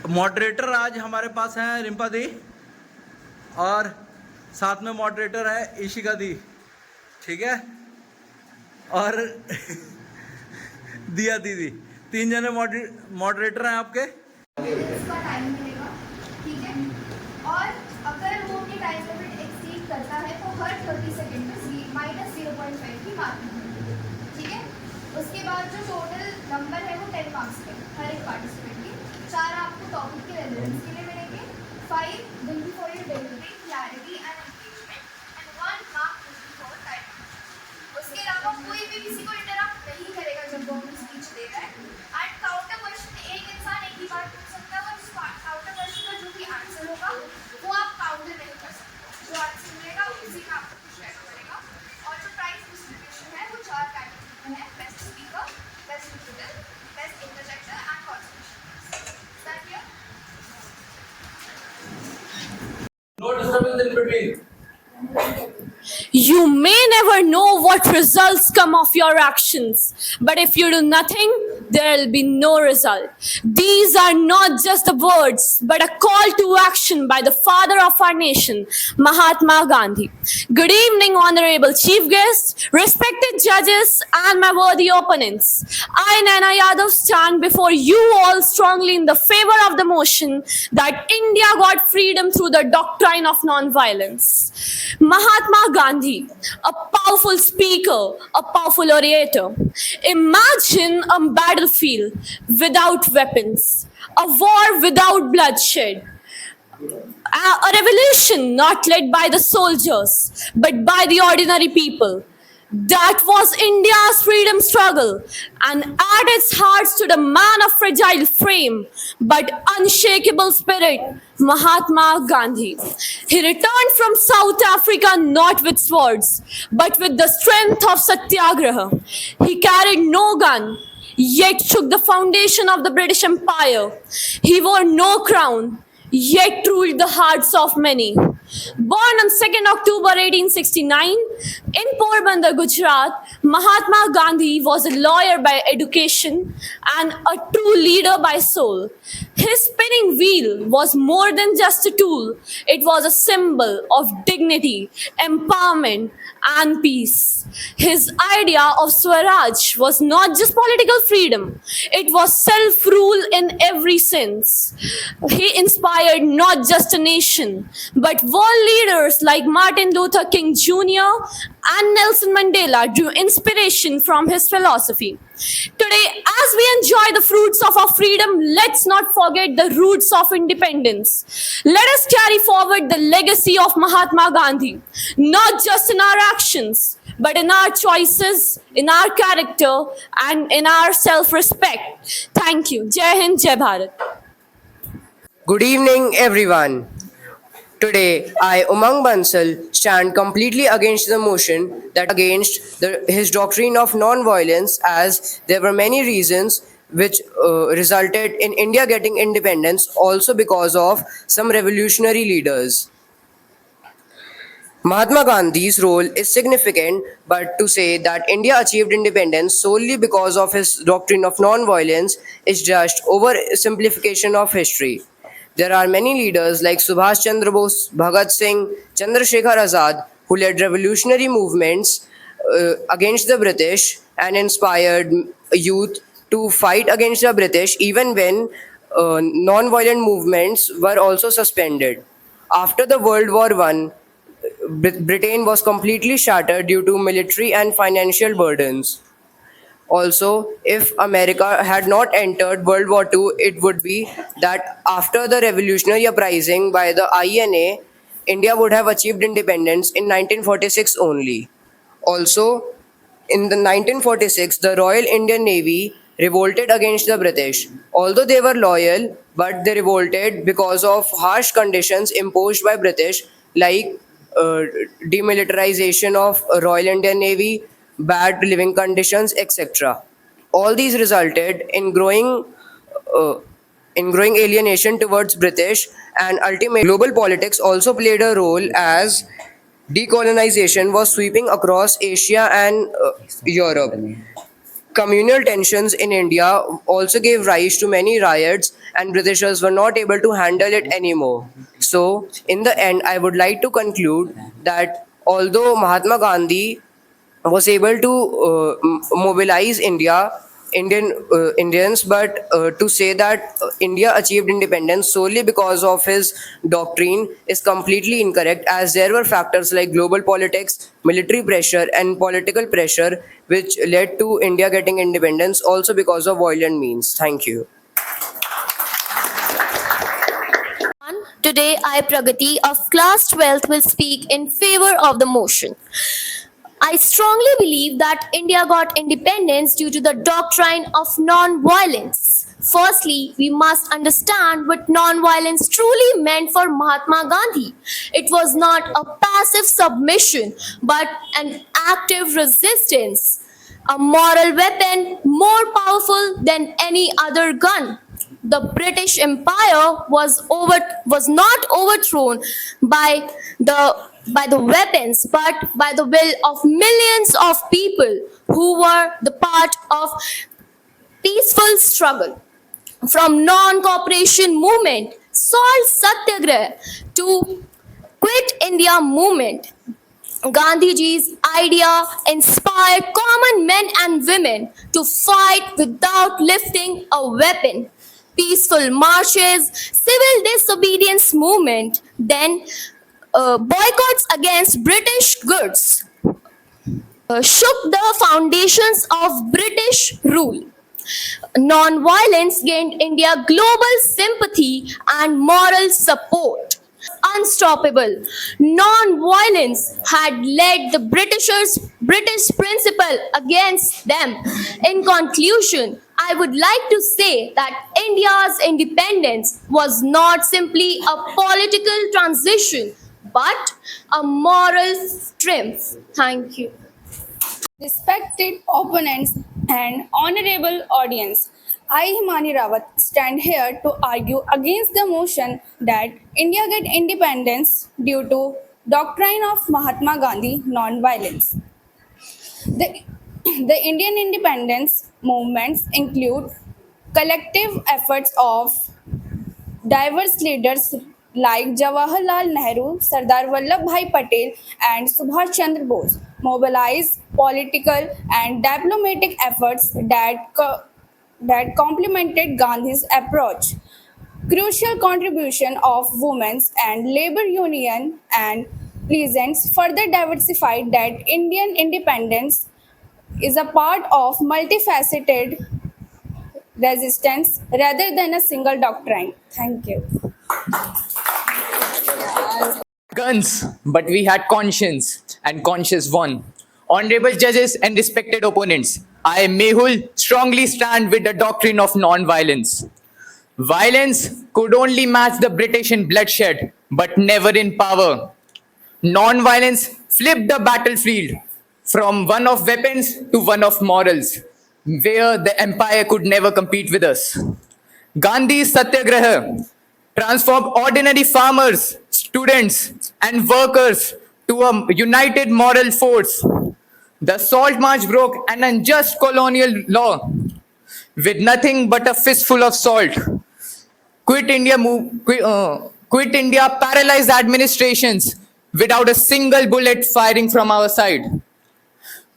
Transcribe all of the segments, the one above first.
Moderator आज हमारे पास हैं रिम्पा दी और साथ में मॉडरेटर है इशिका दी, ठीक है, और दिया दीदी। 3 जने मॉडरेटर हैं आपके। इसका टाइम मिलेगा, ठीक है। और अगर वो अपनी टाइम लिमिट एक्सीड करता है तो हर 30 सेकंड में -0.5 की मार्किंग मिलेगी, ठीक है। उसके बाद जो टोटल नंबर है वो 10 मार्क्स के हर एक पार्टिसिपेंट की। 4 आपको टॉपिक के रेलेवेंस के लिए मिलेंगे, 5 will be for your delivery, clarity and engagement, and 1 mark will be for time। उसके अलावा कोई भी किसी को इंटरप्ट नहीं करेगा जब वो अपनी स्पीच दे रहा है। एंड काउंटर क्वेश्चन एक इंसान एक ही बार पूछ सकता है और उस काउंटर क्वेश्चन का जो भी आंसर होगा वो आप काउंटर नहीं कर सकते। जो आंसर मिलेगा उसी का आपको खुश रहना पड़ेगा। और जो प्राइज डिस्ट्रीब्यूशन है वो 4 कैटेगरी में है, best speaker, best digital, best interjector and conservation. Is that clear? No disturbance in between. You may never know what results come of your actions, but if you do nothing, there will be no result. These are not just the words, but a call to action by the father of our nation, Mahatma Gandhi. Good evening, honorable chief guests, respected judges, and my worthy opponents. I, Naina Yadav, stand before you all strongly in the favor of the motion that India got freedom through the doctrine of non-violence. Mahatma Gandhi, a powerful speaker, a powerful orator. Imagine a battlefield without weapons, a war without bloodshed, a revolution not led by the soldiers but by the ordinary people. That was India's freedom struggle, and at its heart stood a man of fragile frame but unshakable spirit, Mahatma Gandhi. He returned from South Africa not with swords, but with the strength of Satyagraha. He carried no gun, yet shook the foundation of the British Empire. He wore no crown, yet ruled the hearts of many. Born on 2nd October 1869 in Porbandar, Gujarat, Mahatma Gandhi was a lawyer by education and a true leader by soul. His spinning wheel was more than just a tool. It was a symbol of dignity, empowerment, and peace. His idea of Swaraj was not just political freedom, it was self-rule in every sense. He inspired not just a nation, but world leaders like Martin Luther King Jr. and Nelson Mandela drew inspiration from his philosophy. Today, as we enjoy the fruits of our freedom, let's not forget the roots of independence. Let us carry forward the legacy of Mahatma Gandhi, not just in our actions, but in our choices, in our character, and in our self-respect. Thank you. Jai Hind, Jai Bharat. Good evening, everyone. Today, I, Umang Bansal, stand completely against the motion that against his doctrine of non-violence, as there were many reasons which resulted in India getting independence, also because of some revolutionary leaders. Mahatma Gandhi's role is significant, but to say that India achieved independence solely because of his doctrine of non-violence is just oversimplification of history. There are many leaders like Subhash Chandra Bose, Bhagat Singh, Chandrasekhar Azad, who led revolutionary movements against the British and inspired youth to fight against the British even when non-violent movements were also suspended. After the World War I, Britain was completely shattered due to military and financial burdens. Also, if America had not entered World War II, it would be that after the revolutionary uprising by the INA, India would have achieved independence in 1946 only. Also, in the 1946, the Royal Indian Navy revolted against the British. Although they were loyal, but they revolted because of harsh conditions imposed by British, like demilitarization of Royal Indian Navy, bad living conditions, etc. All these resulted in growing alienation towards British, and ultimately global politics also played a role as decolonization was sweeping across Asia and Europe. communal tensions in India also gave rise to many riots, and Britishers were not able to handle it anymore. So, in the end, I would like to conclude that although Mahatma Gandhi was able to mobilize Indians, but to say that India achieved independence solely because of his doctrine is completely incorrect, as there were factors like global politics, military pressure, and political pressure which led to India getting independence also because of violent means. Thank you. Today, I, Pragati of class 12th, will speak in favor of the motion. I strongly believe that India got independence due to the doctrine of non-violence. Firstly, we must understand what non-violence truly meant for Mahatma Gandhi. It was not a passive submission, but an active resistance, a moral weapon more powerful than any other gun. The British Empire was not overthrown by the weapons, but by the will of millions of people who were the part of peaceful struggle. From non-cooperation movement, salt satyagraha to quit India movement, Gandhiji's idea inspired common men and women to fight without lifting a weapon. Peaceful marches, civil disobedience movement, then boycotts against British goods shook the foundations of British rule. Non-violence gained India global sympathy and moral support. Unstoppable. Non-violence had led the British principle against them. In conclusion, I would like to say that India's independence was not simply a political transition, but a moral triumph. Thank you. Respected opponents and honorable audience, I, Himani Rawat, stand here to argue against the motion that India get independence due to doctrine of Mahatma Gandhi non-violence. The Indian independence movements include collective efforts of diverse leaders like Jawaharlal Nehru, Sardar Vallabhbhai Patel, and Subhash Chandra Bose, mobilize political and diplomatic efforts that complemented Gandhi's approach. Crucial contribution of women's and labor union and peasants further diversified that Indian independence is a part of multifaceted resistance rather than a single doctrine. Thank you. Guns, but we had conscience, and conscience won. Honorable judges and respected opponents, I, Mehul, strongly stand with the doctrine of non-violence. Violence could only match the British in bloodshed, but never in power. Non-violence flipped the battlefield from one of weapons to one of morals, where the empire could never compete with us. Gandhi's Satyagraha transformed ordinary farmers, students, and workers to a united moral force. The Salt March broke an unjust colonial law with nothing but a fistful of salt. Quit India paralyzed administrations without a single bullet firing from our side.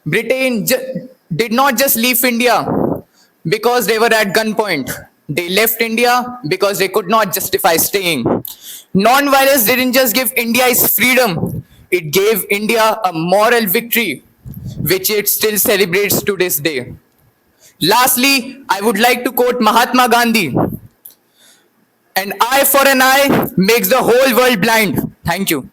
Britain did not just leave India because they were at gunpoint. They left India because they could not justify staying. Non-violence didn't just give India its freedom, it gave India a moral victory, which it still celebrates to this day. Lastly, I would like to quote Mahatma Gandhi. An eye for an eye makes the whole world blind. Thank you.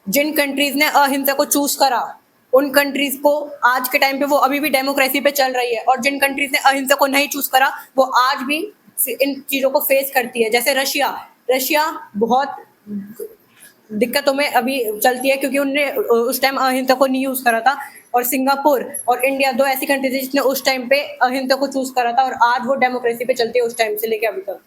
जिन countries ने अहिंसा को choose करा उन countries को आज के time पे वो अभी भी डेमोक्रेसी पे चल रही है, और जिन कंट्रीज ने अहिंसा को नहीं चूज करा वो आज भी इन चीजों को फेस करती है। जैसे रशिया बहुत दिक्कतों में अभी चलती है क्योंकि उनने उस टाइम अहिंसा को नहीं यूज करा था, और सिंगापुर और इंडिया दो ऐसी कंट्रीज है जिसने उस टाइम पे अहिंसा को चूज करा था और आज वो डेमोक्रेसी पे चलती है उस टाइम से लेके अभी तक।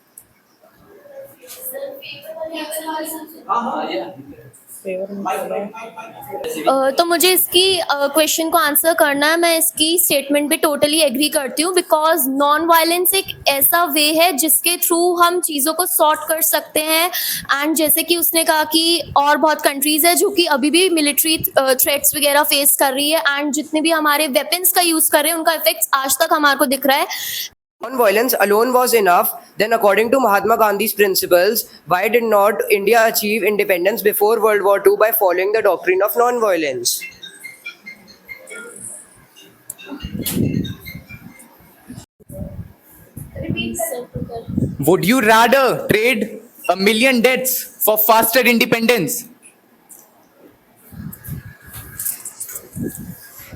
तो मुझे इसकी क्वेश्चन को आंसर करना है। मैं इसकी स्टेटमेंट पे टोटली एग्री करती हूँ, बिकॉज नॉन वायलेंस एक ऐसा वे है जिसके थ्रू हम चीज़ों को सॉर्ट कर सकते हैं। एंड जैसे कि उसने कहा कि और बहुत कंट्रीज है जो कि अभी भी मिलिट्री थ्रेट्स वगैरह फेस कर रही है, एंड जितने भी हमारे वेपन्स का यूज़ कर रहे हैं उनका इफेक्ट्स आज तक हमारे को दिख रहा है। Non-violence alone was enough, then according to Mahatma Gandhi's principles, why did not India achieve independence before World War II by following the doctrine of non-violence? Would you rather trade a million deaths for faster independence?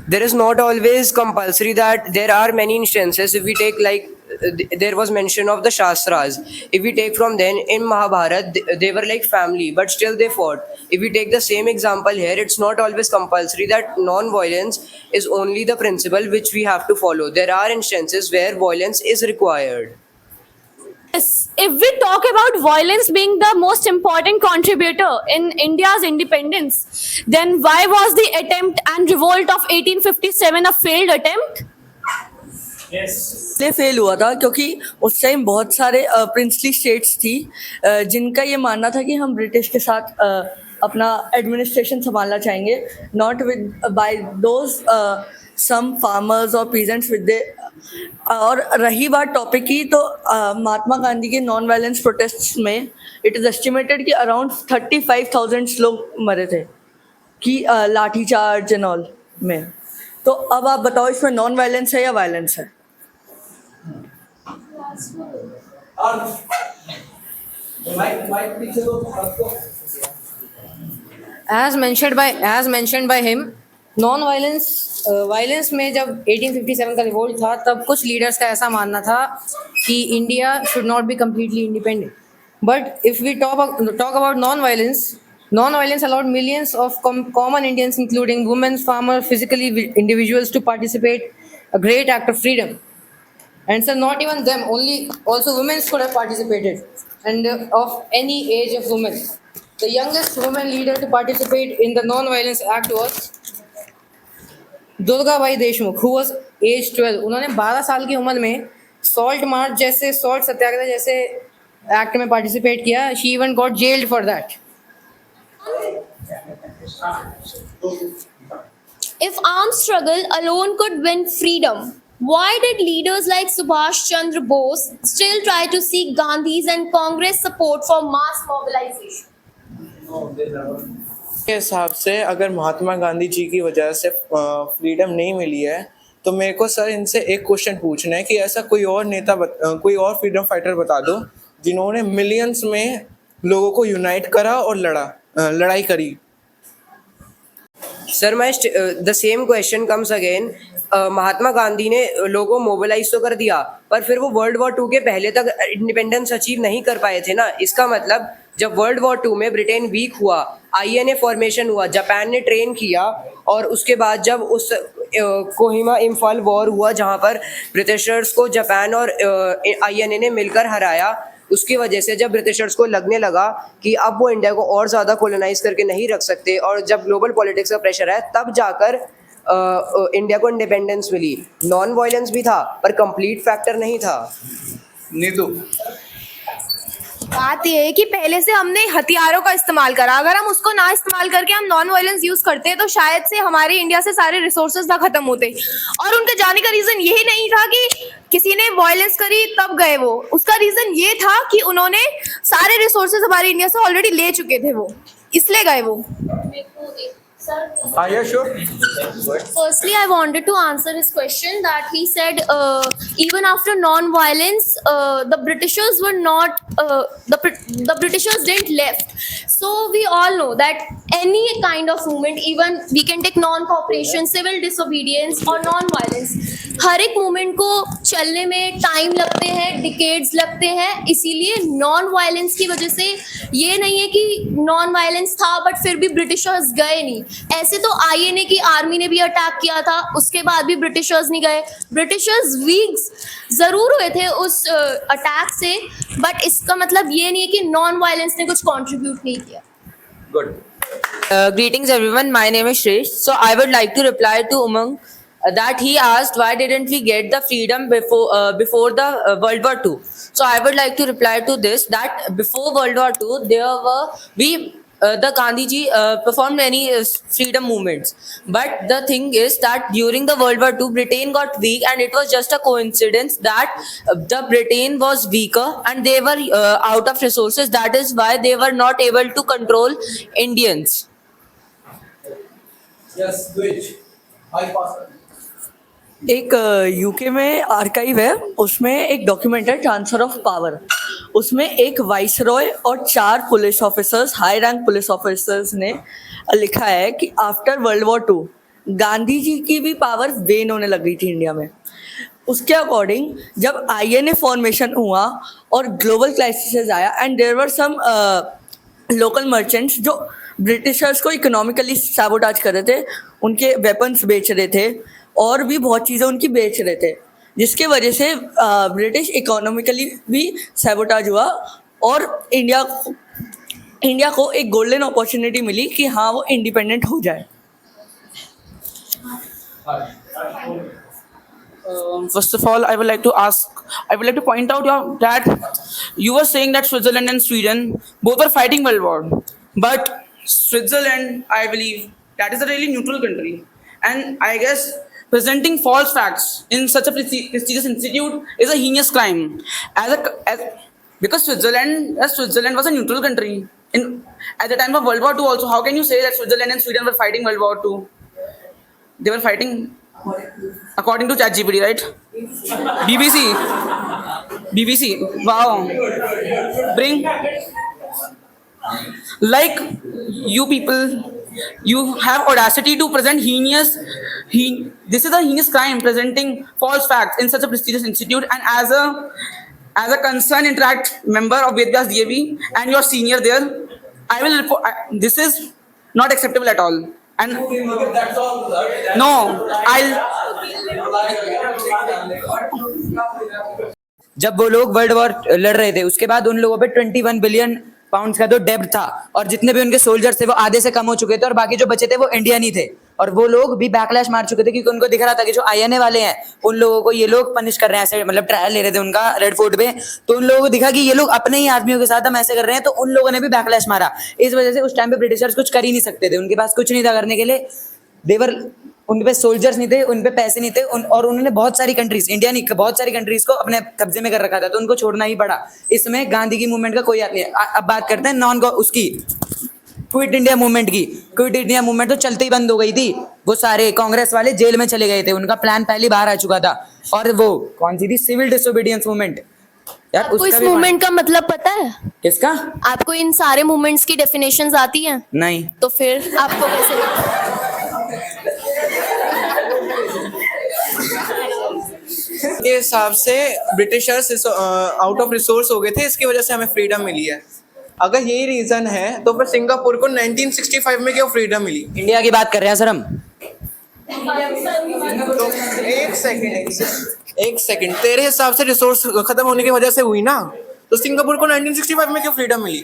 There is not always compulsory that there are many instances. If we take like there was mention of the Shastras. If we take from then in Mahabharat, they were like family, but still they fought. If we take the same example here, it's not always compulsory that non-violence is only the principle which we have to follow. There are instances where violence is required. Yes, if we talk about violence being the most important contributor in India's independence, then why was the attempt and revolt of 1857 a failed attempt? इसलिए fail हुआ था क्योंकि उस time बहुत सारे princely states थी जिनका ये मानना था कि हम ब्रिटिश के साथ अपना एडमिनिस्ट्रेशन संभालना चाहेंगे, not with by those some farmers और पीजेंट्स विद दे। और रही बात टॉपिक की, तो महात्मा गांधी के नॉन वायलेंस प्रोटेस्ट में इट इज़ एस्टिमेटेड कि अराउंड 35,000 लोग मरे थे कि लाठी चार्ज एंड ऑल में। तो अब आप बताओ इसमें नॉन वायलेंस है या वायलेंस है? as mentioned by him, non violence में जब 1857 का रिवोल्ट था तब कुछ लीडर्स का ऐसा मानना था कि India should not be completely independent. But if we talk about non violence allowed millions of common Indians, including women, farmers, physically individuals, to participate, a great act of freedom. And so not even them, also women could have participated, and of any age of women. The youngest woman leader to participate in the non-violence act was Durga by Deshmukh, who was age 12. उन्होंने 12 साल की उम्र में salt march जैसे salt सत्याग्रह जैसे act में participate किया. She even got jailed for that. If armed struggle alone could win freedom, why did leaders like Subhash Chandra Bose still try to seek Gandhi's and Congress support for mass mobilization? के हिसाब से अगर महात्मा गांधी जी की वजह से freedom नहीं मिली है तो मेरे को सर इनसे एक क्वेश्चन पूछना है कि ऐसा कोई और नेता कोई और फ्रीडम फाइटर बता दो जिन्होंने मिलियंस में लोगों को यूनाइट करा और लड़ाई करी. Sir the same question comes again. Mahatma Gandhi ने लोगों को मोबिलाइज तो कर दिया पर फिर वो वर्ल्ड वॉर 2 के पहले तक इंडिपेंडेंस अचीव नहीं कर पाए थे ना. इसका मतलब जब वर्ल्ड वॉर 2 में ब्रिटेन वीक हुआ, INA फॉर्मेशन हुआ, जापान ने ट्रेन किया और उसके बाद जब उस कोहिमा इम्फाल वॉर हुआ जहाँ पर ब्रिटिशर्स को जापान और INA ने मिलकर हराया, उसकी वजह से जब ब्रिटिशर्स को लगने लगा कि अब वो इंडिया को और ज़्यादा कोलोनाइज करके नहीं रख सकते और जब ग्लोबल पॉलिटिक्स का प्रेशर है तब जाकर इंडिया को इंडिपेंडेंस मिली. नॉन वायलेंस भी था पर कंप्लीट फैक्टर नहीं था. नीतू, बात ये है कि पहले से हमने हथियारों का इस्तेमाल करा. अगर हम उसको ना इस्तेमाल करके हम नॉन वायलेंस यूज करते तो शायद से हमारे इंडिया से सारे रिसोर्सेज ना खत्म होते. और उनके जाने का रीजन यही नहीं था कि किसी ने वायलेंस करी तब गए वो. उसका रीजन ये था कि उन्होंने सारे रिसोर्सेज हमारे इंडिया से ऑलरेडी ले चुके थे, वो इसलिए गए वो. are you sure? Firstly, I wanted to answer his question that he said even after non-violence, the Britishers were not, the Britishers didn't left. So we all know that any kind of movement, even we can take non-cooperation, civil disobedience or non-violence, हर एक movement को चलने में time लगते हैं, decades लगते हैं. इसीलिए non violence की वजह से ये नहीं है कि नॉन वायलेंस था बट फिर भी ब्रिटिशर्स गए नहीं. ऐसे तो INA की आर्मी ने भी अटैक किया था, उसके बाद भी ब्रिटिशर्स नहीं गए. ब्रिटिशर्स वीक्स जरूर हुए थे उस अटैक से, बट इसका मतलब ये नहीं है कि नॉन वायलेंस ने कुछ कंट्रीब्यूट नहीं किया. Good. Greetings everyone, my name is Shresh. So I would like to reply to Umang that he asked why didn't we get the freedom before the World War II. So I would like to reply to this that before World War II the Gandhiji performed many freedom movements. But the thing is that during the World War II, Britain got weak, and it was just a coincidence that the Britain was weaker and they were out of resources. That is why they were not able to control Indians. Yes, Twitch. High pass. एक UK में archive है, उसमें एक document है transfer of power. उसमें एक vice Roy और 4 police officers, high rank police officers ने लिखा है कि after world war 2 Gandhi ji की भी पावर वेन होने लग गई थी इंडिया में. उसके अकॉर्डिंग जब आईएनए फॉर्मेशन हुआ और ग्लोबल क्राइसिस आया and there were some local merchants जो ब्रिटिशर्स को इकोनॉमिकली सैबोटाज कर रहे थे, उनके वेपन्स बेच रहे थे और भी बहुत चीज़ें उनकी बेच रहे थे, जिसके वजह से ब्रिटिश इकोनॉमिकली भी सैबोटाज हुआ और इंडिया को एक गोल्डन अपॉर्चुनिटी मिली कि हाँ वो इंडिपेंडेंट हो जाए. First of all, I would like to point out that you were saying that Switzerland and Sweden both are fighting World War, but Switzerland, I believe, that is a really neutral country, and I guess presenting false facts in such a prestigious institute is a heinous crime. Because Switzerland was a neutral country at the time of World War II. Also, how can you say that Switzerland and Sweden were fighting World War II? They were fighting according to ChatGPT, right? BBC. Wow. Like you people, you have audacity to present this is a heinous crime, presenting false facts in such a prestigious institute, and as a concerned interact member of Vedvyas DAV and your senior there, I will report. This is not acceptable at all. And no, जब वो लोग world war लड़ रहे थे, उसके बाद उन लोगों पे 21 बिलियन पाउंड्स का तो डेब्ट था, और जितने भी उनके सोल्जर्स थे वो आधे से कम हो चुके थे, और बाकी जो बचे थे वो इंडियन ही थे, और वो लोग भी बैकलैश मार चुके थे क्योंकि उनको दिख रहा था कि जो आईएनए वाले हैं उन लोगों को ये लोग पनिश कर रहे हैं, ऐसे मतलब ट्रायल ले रहे थे उनका रेड फोर्ट पे, तो उन लोगों को दिखा कि ये लोग अपने ही आदमियों के साथ हम ऐसे कर रहे हैं, तो उन लोगों ने भी बैकलैश मारा. इस वजह से उस टाइम पे ब्रिटिशर्स कुछ कर ही नहीं सकते थे, उनके पास कुछ नहीं था करने के लिए. उनके पास सोल्जर्स नहीं थे, उन पे पैसे नहीं थे, और उन्होंने बहुत सारी कंट्रीज, इंडिया नहीं बहुत सारी कंट्रीज को अपने कब्जे में कर रखा था, तो उनको छोड़ना ही पड़ा. इसमें गांधी की मूवमेंट का कोई हाथ नहीं है. अब बात करते हैं उसकी क्विट इंडिया मूवमेंट की. क्विट इंडिया मूवमेंट तो चलते ही बंद हो गई थी. वो सारे कांग्रेस वाले जेल में चले गए थे, उनका प्लान पहले बाहर आ चुका था. और वो कौन सी थी, सिविल डिसोबीडियंस मूवमेंट. यार आपको इस मूवमेंट का मतलब पता है? किसका? आपको इन सारे मूवमेंट्स की डेफिनेशंस आती हैं? नहीं. तो फिर आपको कैसे? के हिसाब से ब्रिटिशर्स आउट ऑफ रिसोर्स हो गए थे, इसकी वजह से हमें फ्रीडम मिली है. अगर यही रीजन है तो फिर सिंगापुर को 1965 में क्यों फ्रीडम मिली? इंडिया की बात कर रहे हैं सर हम. तो एक सेकंड, तेरे हिसाब से रिसोर्स खत्म होने की वजह से हुई ना, तो सिंगापुर को 1965 में क्यों फ्रीडम मिली?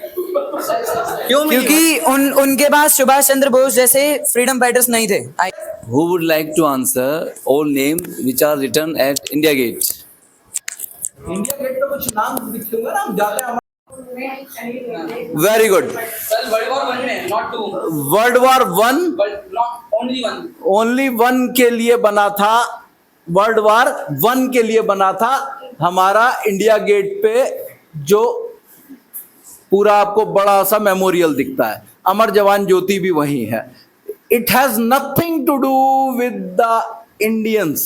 क्यों मिली? क्योंकि उनके पास सुभाष चंद्र बोस जैसे फ्रीडम फाइटर्स नहीं थे. Who would like to answer all names which are written at India Gate? India Gate पे कुछ नाम लिख दूंगा ना, हम जाते हैं. Very good. Sir, World War I में, not 2. World War I Not only one. only one के लिए बना था. World War I के लिए बना था. हमारा इंडिया गेट पे जो पूरा आपको बड़ा सा मेमोरियल दिखता है, अमर जवान ज्योति भी वही है. It has nothing to do with the Indians.